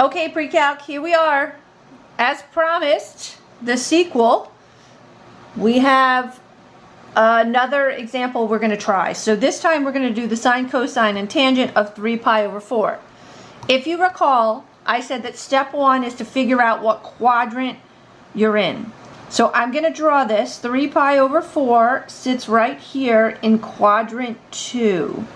Okay, pre-calc, here we are. As promised, the sequel, we have another example we're going to try. So this time we're going to do the sine, cosine, and tangent of 3 pi over 4. If you recall, I said that step 1 is to figure out what quadrant you're in. So I'm going to draw this. 3 pi over 4 sits right here in quadrant 2.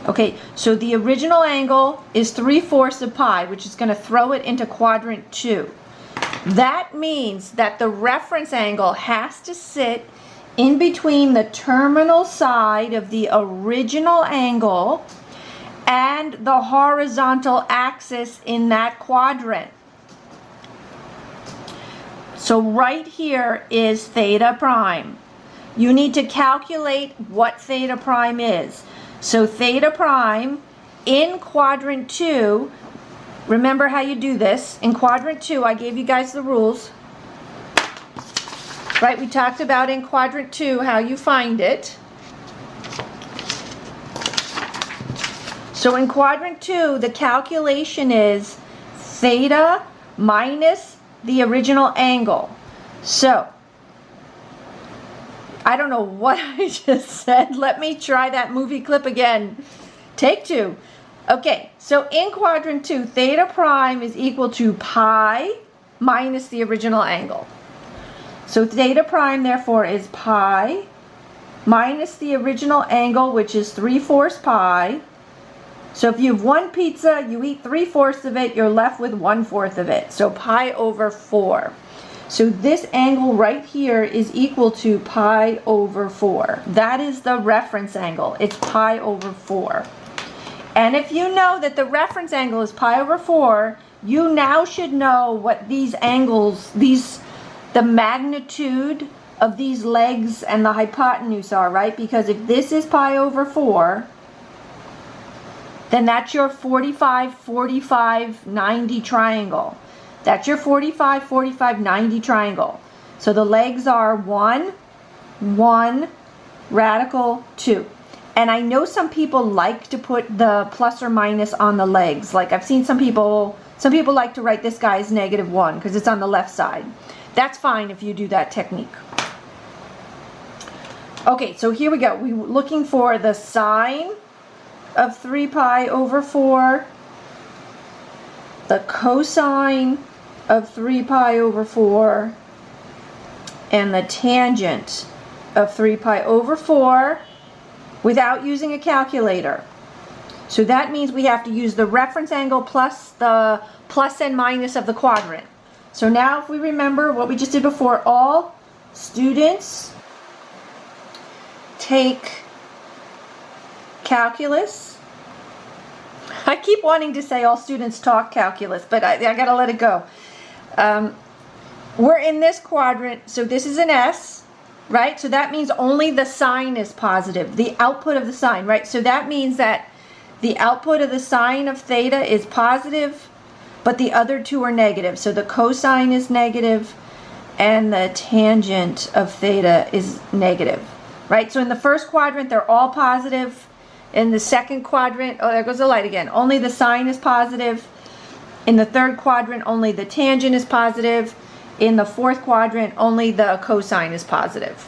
Okay, so the original angle is 3/4 of pi, which is going to throw it into quadrant 2. That means that the reference angle has to sit in between the terminal side of the original angle and the horizontal axis in that quadrant. So right here is theta prime. You need to calculate what theta prime is. So theta prime in quadrant 2, remember how you do this. In quadrant 2, I gave you guys the rules. Right, we talked about in quadrant 2 how you find it. So in quadrant 2, the calculation is theta minus the original angle. So I don't know what I just said. Let me try that movie clip again. Take 2. Okay, so in quadrant 2, theta prime is equal to pi minus the original angle. So theta prime, therefore, is pi minus the original angle, which is 3/4 pi. So if you have one pizza, you eat 3/4 of it, you're left with 1/4 of it. So pi over 4. So this angle right here is equal to pi over 4. That is the reference angle. It's pi over 4. And if you know that the reference angle is pi over 4, you now should know what these angles, the magnitude of these legs and the hypotenuse are, right? Because if this is pi over 4, then that's your 45, 45, 90 triangle. That's your 45, 45, 90 triangle. So the legs are 1, 1, radical 2. And I know some people like to put the plus or minus on the legs. Like I've seen some people like to write this guy as -1 because it's on the left side. That's fine if you do that technique. Okay, so here we go. We're looking for the sine of 3 pi over 4, the cosine of 3 pi over 4, and the tangent of 3 pi over 4 without using a calculator. So that means we have to use the reference angle plus the plus and minus of the quadrant. So now if we remember what we just did before, all students take calculus. I keep wanting to say all students talk calculus, but I gotta let it go. We're in this quadrant, so this is an S, right? So that means only the sine is positive, the output of the sine, right? So that means that the output of the sine of theta is positive, but the other two are negative. So the cosine is negative, and the tangent of theta is negative, right? So in the first quadrant, they're all positive. In the second quadrant, oh, there goes the light again. Only the sine is positive. In the third quadrant, only the tangent is positive. In the fourth quadrant, only the cosine is positive.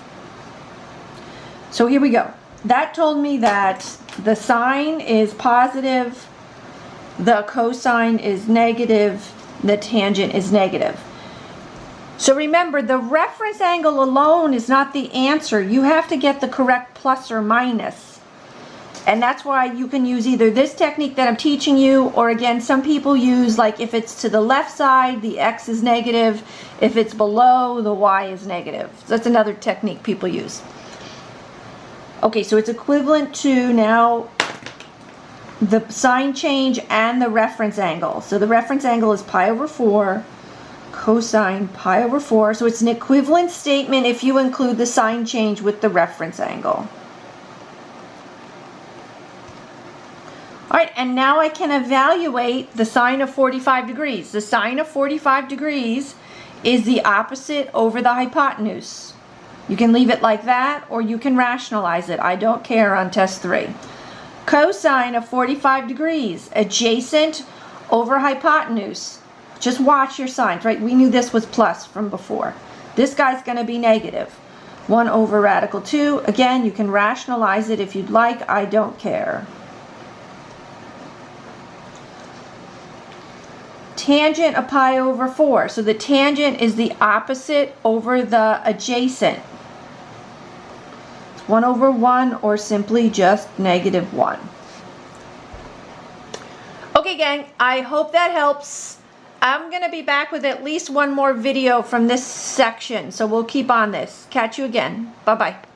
So here we go. That told me that the sine is positive, the cosine is negative, the tangent is negative. So remember, the reference angle alone is not the answer. You have to get the correct plus or minus. And that's why you can use either this technique that I'm teaching you, or again, some people use, like if it's to the left side, the x is negative. If it's below, the y is negative. So that's another technique people use. Okay, so it's equivalent to now the sign change and the reference angle. So the reference angle is pi over 4, cosine pi over 4. So it's an equivalent statement if you include the sign change with the reference angle. All right, and now I can evaluate the sine of 45 degrees. The sine of 45 degrees is the opposite over the hypotenuse. You can leave it like that, or you can rationalize it. I don't care on test 3. Cosine of 45 degrees, adjacent over hypotenuse. Just watch your signs, right? We knew this was plus from before. This guy's going to be negative. 1 over radical 2. Again, you can rationalize it if you'd like. I don't care. Tangent of pi over 4. So the tangent is the opposite over the adjacent. It's 1 over 1 or simply just negative 1. Okay, gang, I hope that helps. I'm going to be back with at least one more video from this section, so we'll keep on this. Catch you again. Bye-bye.